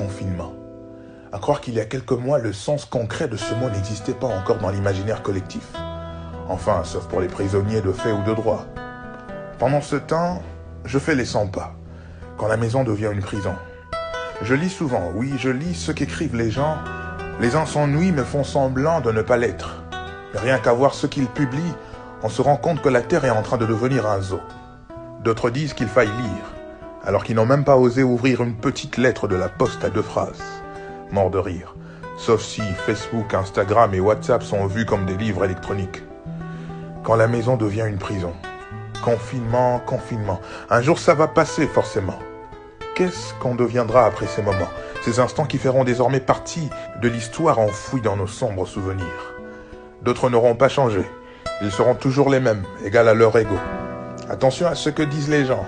confinement. À croire qu'il y a quelques mois, le sens concret de ce mot n'existait pas encore dans l'imaginaire collectif. Enfin, sauf pour les prisonniers de fait ou de droit. Pendant ce temps, je fais les 100 pas, quand la maison devient une prison. Je lis souvent, oui, je lis ce qu'écrivent les gens. Les uns s'ennuient mais font semblant de ne pas l'être. Mais rien qu'à voir ce qu'ils publient, on se rend compte que la Terre est en train de devenir un zoo. D'autres disent qu'il faille lire, alors qu'ils n'ont même pas osé ouvrir une petite lettre de la poste à 2 phrases. Mort de rire, sauf si Facebook, Instagram et WhatsApp sont vus comme des livres électroniques. Quand la maison devient une prison. Confinement, confinement. Un jour ça va passer forcément. Qu'est-ce qu'on deviendra après ces moments? Ces instants qui feront désormais partie de l'histoire enfouie dans nos sombres souvenirs. D'autres n'auront pas changé. Ils seront toujours les mêmes, égales à leur ego. Attention à ce que disent les gens.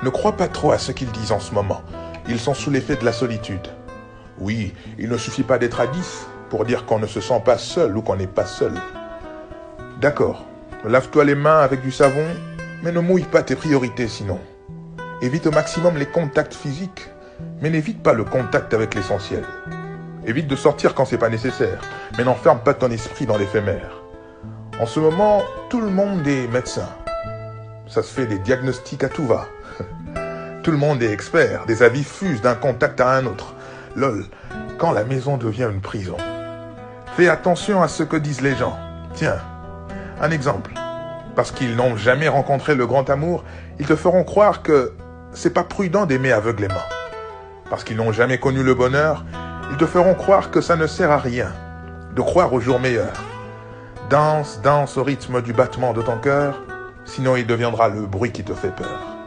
Ne crois pas trop à ce qu'ils disent en ce moment. Ils sont sous l'effet de la solitude. Oui, il ne suffit pas d'être à 10 pour dire qu'on ne se sent pas seul ou qu'on n'est pas seul. D'accord, lave-toi les mains avec du savon, mais ne mouille pas tes priorités sinon. Évite au maximum les contacts physiques, mais n'évite pas le contact avec l'essentiel. Évite de sortir quand c'est pas nécessaire, mais n'enferme pas ton esprit dans l'éphémère. En ce moment, tout le monde est médecin. Ça se fait des diagnostics à tout va. Tout le monde est expert, des avis fusent d'un contact à un autre. Lol, quand la maison devient une prison. Fais attention à ce que disent les gens. Tiens, un exemple. Parce qu'ils n'ont jamais rencontré le grand amour, ils te feront croire que c'est pas prudent d'aimer aveuglément. Parce qu'ils n'ont jamais connu le bonheur, ils te feront croire que ça ne sert à rien de croire au jour meilleur. Danse, danse au rythme du battement de ton cœur, sinon il deviendra le bruit qui te fait peur.